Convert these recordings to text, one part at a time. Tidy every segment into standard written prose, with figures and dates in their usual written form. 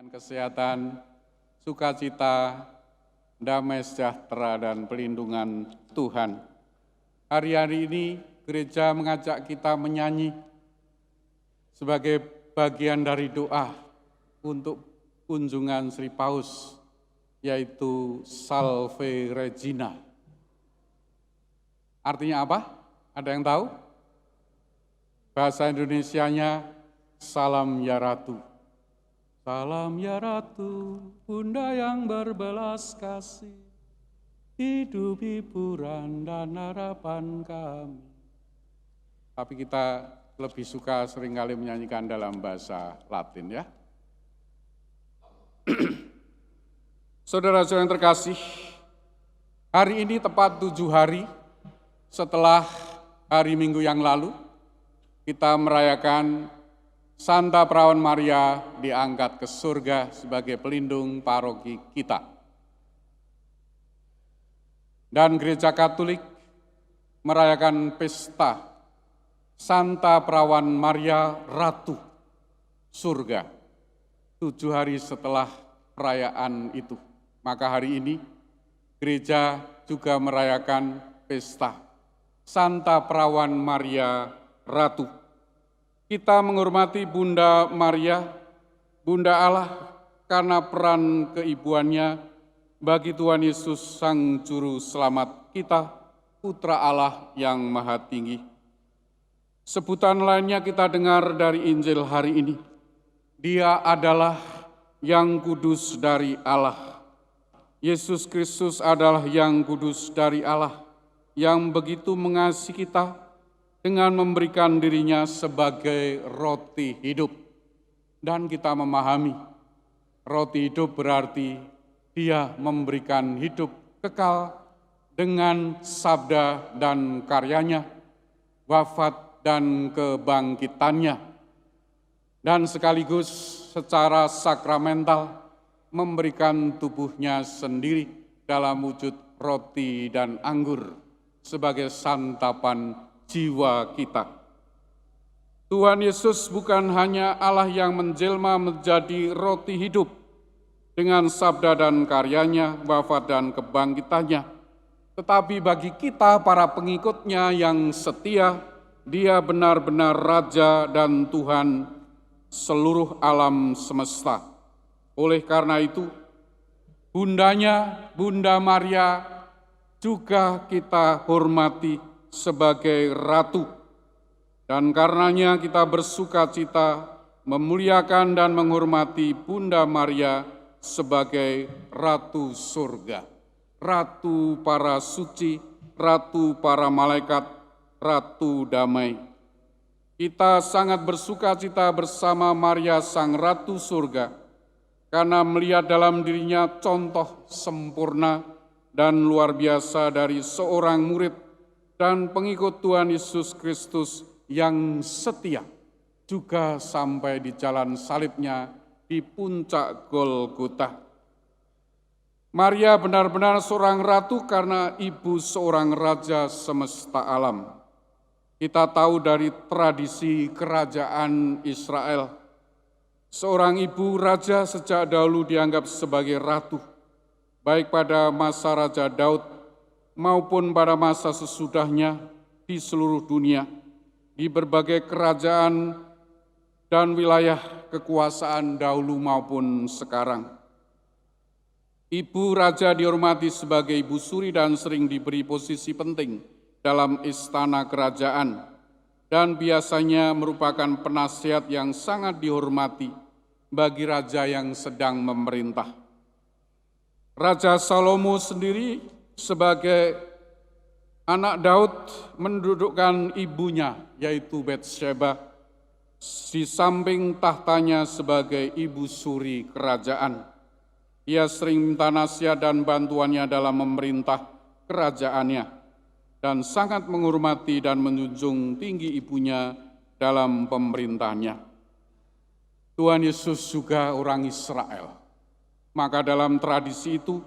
Kesehatan, sukacita, damai sejahtera, dan pelindungan Tuhan. Hari-hari ini gereja mengajak kita menyanyi sebagai bagian dari doa untuk kunjungan Sri Paus, yaitu Salve Regina. Artinya apa? Ada yang tahu? Bahasa Indonesianya, Salam ya Ratu. Salam ya Ratu, Bunda yang berbelas kasih, hidup hiburan dan harapan kami. Tapi kita lebih suka seringkali menyanyikan dalam bahasa Latin ya. Saudara-saudara yang terkasih, hari ini tepat 7 hari setelah hari Minggu yang lalu, kita merayakan Santa Perawan Maria diangkat ke surga sebagai pelindung paroki kita. Dan Gereja Katolik merayakan pesta Santa Perawan Maria Ratu Surga 7 hari setelah perayaan itu. Maka hari ini gereja juga merayakan pesta Santa Perawan Maria Ratu. Kita menghormati Bunda Maria, Bunda Allah, karena peran keibuannya bagi Tuhan Yesus Sang Juru Selamat kita, Putra Allah yang Maha Tinggi. Sebutan lainnya kita dengar dari Injil hari ini. Dia adalah yang kudus dari Allah. Yesus Kristus adalah yang kudus dari Allah, yang begitu mengasihi kita, dengan memberikan dirinya sebagai roti hidup. Dan kita memahami, roti hidup berarti dia memberikan hidup kekal dengan sabda dan karyanya, wafat dan kebangkitannya, dan sekaligus secara sakramental memberikan tubuhnya sendiri dalam wujud roti dan anggur sebagai santapan jiwa kita. Tuhan Yesus bukan hanya Allah yang menjelma menjadi roti hidup dengan sabda dan karyanya, wafat dan kebangkitannya, tetapi bagi kita para pengikutnya yang setia, dia benar-benar Raja dan Tuhan seluruh alam semesta. Oleh karena itu, bundanya, Bunda Maria, juga kita hormati sebagai Ratu, dan karenanya kita bersuka cita memuliakan dan menghormati Bunda Maria sebagai Ratu Surga, Ratu para suci, Ratu para malaikat, Ratu damai. Kita sangat bersuka cita bersama Maria Sang Ratu Surga, karena melihat dalam dirinya contoh sempurna dan luar biasa dari seorang murid dan pengikut Tuhan Yesus Kristus yang setia, juga sampai di jalan salibnya di puncak Golgota. Maria benar-benar seorang ratu karena ibu seorang raja semesta alam. Kita tahu dari tradisi kerajaan Israel, seorang ibu raja sejak dahulu dianggap sebagai ratu, baik pada masa Raja Daud maupun pada masa sesudahnya di seluruh dunia, di berbagai kerajaan dan wilayah kekuasaan dahulu maupun sekarang. Ibu raja dihormati sebagai ibu suri dan sering diberi posisi penting dalam istana kerajaan, dan biasanya merupakan penasihat yang sangat dihormati bagi raja yang sedang memerintah. Raja Salomo sendiri sebagai anak Daud mendudukkan ibunya, yaitu Batsyeba, di samping tahtanya sebagai ibu suri kerajaan. Ia sering minta nasihat dan bantuannya dalam memerintah kerajaannya, dan sangat menghormati dan menjunjung tinggi ibunya dalam pemerintahnya. Tuhan Yesus juga orang Israel. Maka dalam tradisi itu,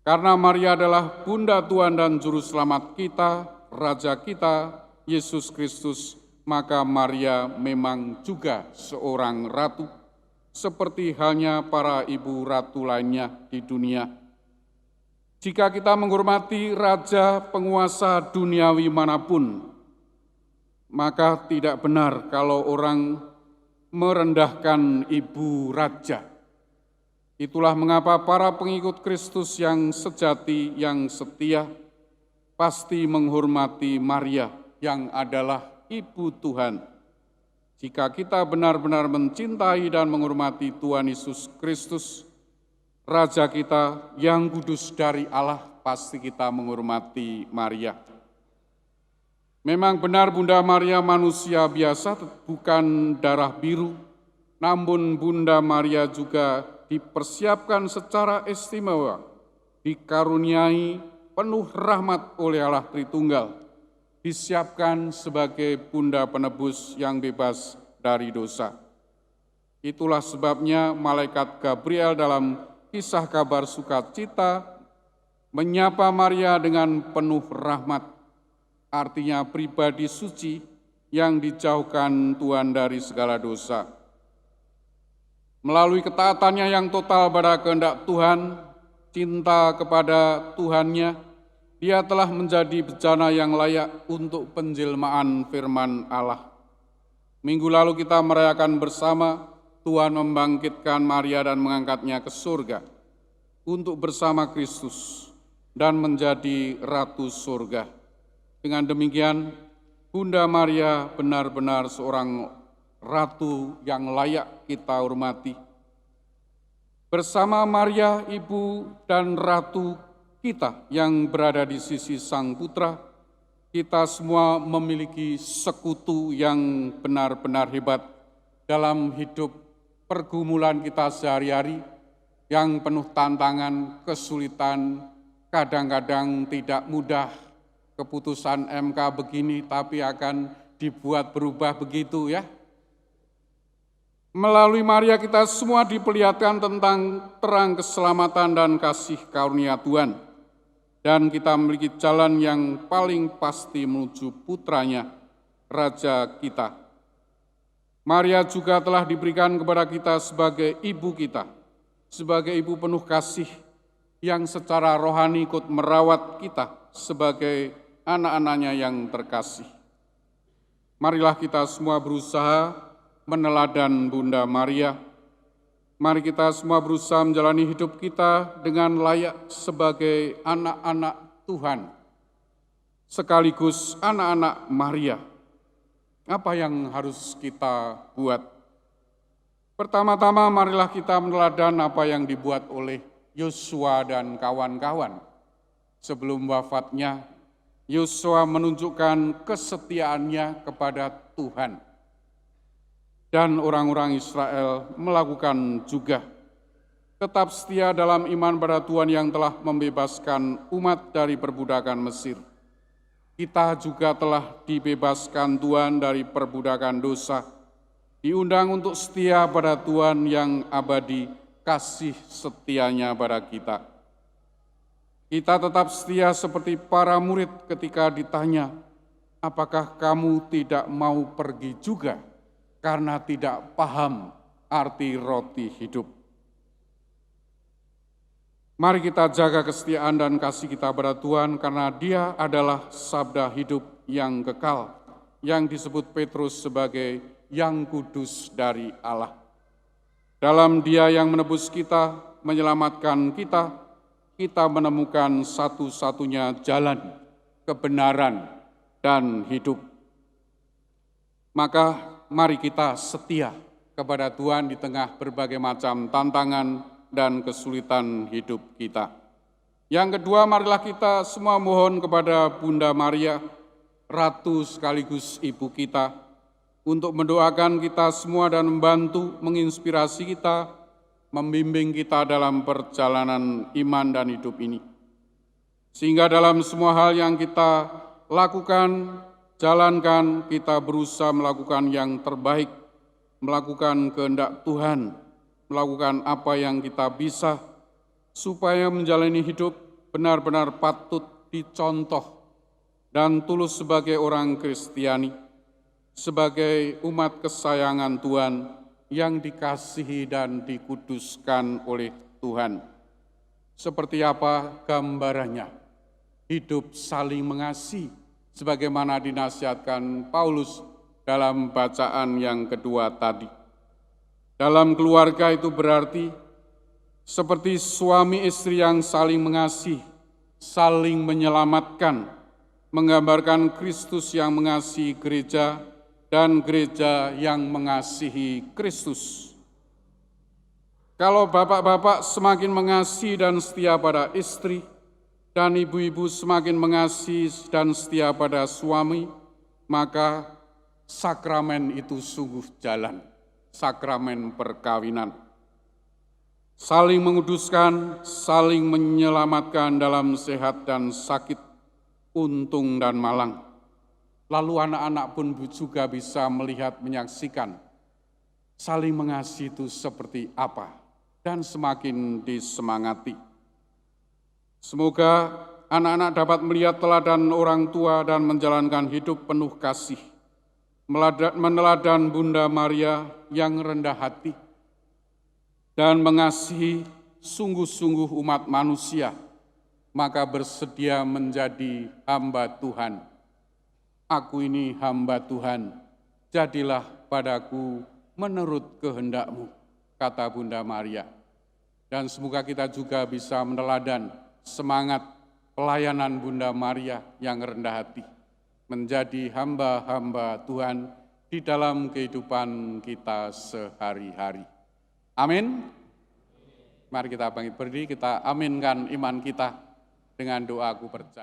karena Maria adalah Bunda Tuhan dan Juru Selamat kita, Raja kita, Yesus Kristus, maka Maria memang juga seorang ratu seperti halnya para ibu ratu lainnya di dunia. Jika kita menghormati raja penguasa duniawi manapun, maka tidak benar kalau orang merendahkan ibu raja. Itulah mengapa para pengikut Kristus yang sejati, yang setia, pasti menghormati Maria yang adalah Ibu Tuhan. Jika kita benar-benar mencintai dan menghormati Tuhan Yesus Kristus, Raja kita yang kudus dari Allah, pasti kita menghormati Maria. Memang benar Bunda Maria manusia biasa, bukan darah biru, namun Bunda Maria juga dipersiapkan secara istimewa, dikaruniai penuh rahmat oleh Allah Tritunggal, disiapkan sebagai Bunda penebus yang bebas dari dosa. Itulah sebabnya malaikat Gabriel dalam kisah kabar sukacita menyapa Maria dengan penuh rahmat, artinya pribadi suci yang dijauhkan Tuhan dari segala dosa. Melalui ketaatannya yang total pada kehendak Tuhan, cinta kepada Tuhannya, dia telah menjadi bejana yang layak untuk penjelmaan firman Allah. Minggu lalu kita merayakan bersama Tuhan membangkitkan Maria dan mengangkatnya ke surga untuk bersama Kristus dan menjadi Ratu surga. Dengan demikian, Bunda Maria benar-benar seorang Ratu yang layak kita hormati. Bersama Maria, Ibu dan Ratu kita yang berada di sisi Sang Putra, kita semua memiliki sekutu yang benar-benar hebat dalam hidup pergumulan kita sehari-hari yang penuh tantangan, kesulitan, kadang-kadang tidak mudah. Keputusan MK begini tapi akan dibuat berubah begitu ya. Melalui Maria kita semua diperlihatkan tentang terang keselamatan dan kasih karunia Tuhan. Dan kita memiliki jalan yang paling pasti menuju putranya, Raja kita. Maria juga telah diberikan kepada kita sebagai ibu kita, sebagai ibu penuh kasih yang secara rohani ikut merawat kita sebagai anak-anaknya yang terkasih. Marilah kita semua berusaha meneladan Bunda Maria. Mari kita semua berusaha menjalani hidup kita dengan layak sebagai anak-anak Tuhan, sekaligus anak-anak Maria. Apa yang harus kita buat? Pertama-tama marilah kita meneladan apa yang dibuat oleh Yosua dan kawan-kawan. Sebelum wafatnya, Yosua menunjukkan kesetiaannya kepada Tuhan. Dan orang-orang Israel melakukan juga. Tetap setia dalam iman pada Tuhan yang telah membebaskan umat dari perbudakan Mesir. Kita juga telah dibebaskan Tuhan dari perbudakan dosa. Diundang untuk setia pada Tuhan yang abadi, kasih setianya pada kita. Kita tetap setia seperti para murid ketika ditanya, apakah kamu tidak mau pergi juga? Karena tidak paham arti roti hidup. Mari kita jaga kesetiaan dan kasih kita pada Tuhan karena Dia adalah sabda hidup yang kekal, yang disebut Petrus sebagai yang kudus dari Allah. Dalam Dia yang menebus kita, menyelamatkan kita, kita menemukan satu-satunya jalan, kebenaran, dan hidup. Maka mari kita setia kepada Tuhan di tengah berbagai macam tantangan dan kesulitan hidup kita. Yang kedua, marilah kita semua mohon kepada Bunda Maria, Ratu sekaligus Ibu kita, untuk mendoakan kita semua dan membantu, menginspirasi kita, membimbing kita dalam perjalanan iman dan hidup ini. Sehingga dalam semua hal yang kita lakukan, jalankan, kita berusaha melakukan yang terbaik, melakukan kehendak Tuhan, melakukan apa yang kita bisa, supaya menjalani hidup benar-benar patut dicontoh dan tulus sebagai orang Kristiani, sebagai umat kesayangan Tuhan yang dikasihi dan dikuduskan oleh Tuhan. Seperti apa gambarannya? Hidup saling mengasihi, sebagaimana dinasihatkan Paulus dalam bacaan yang kedua tadi. Dalam keluarga itu berarti seperti suami istri yang saling mengasihi, saling menyelamatkan, menggambarkan Kristus yang mengasihi gereja dan gereja yang mengasihi Kristus. Kalau bapak-bapak semakin mengasihi dan setia pada istri, dan ibu-ibu semakin mengasihi dan setia pada suami, maka sakramen itu sungguh jalan, sakramen perkawinan. Saling menguduskan, saling menyelamatkan dalam sehat dan sakit, untung dan malang. Lalu anak-anak pun juga bisa melihat, menyaksikan saling mengasihi itu seperti apa dan semakin disemangati. Semoga anak-anak dapat melihat teladan orang tua dan menjalankan hidup penuh kasih, meneladan Bunda Maria yang rendah hati dan mengasihi sungguh-sungguh umat manusia, maka bersedia menjadi hamba Tuhan. Aku ini hamba Tuhan, jadilah padaku menurut kehendak-Mu, kata Bunda Maria. Dan semoga kita juga bisa meneladan semangat pelayanan Bunda Maria yang rendah hati, menjadi hamba-hamba Tuhan di dalam kehidupan kita sehari-hari. Amin. Mari kita bangkit berdiri, kita aminkan iman kita dengan doa aku percaya.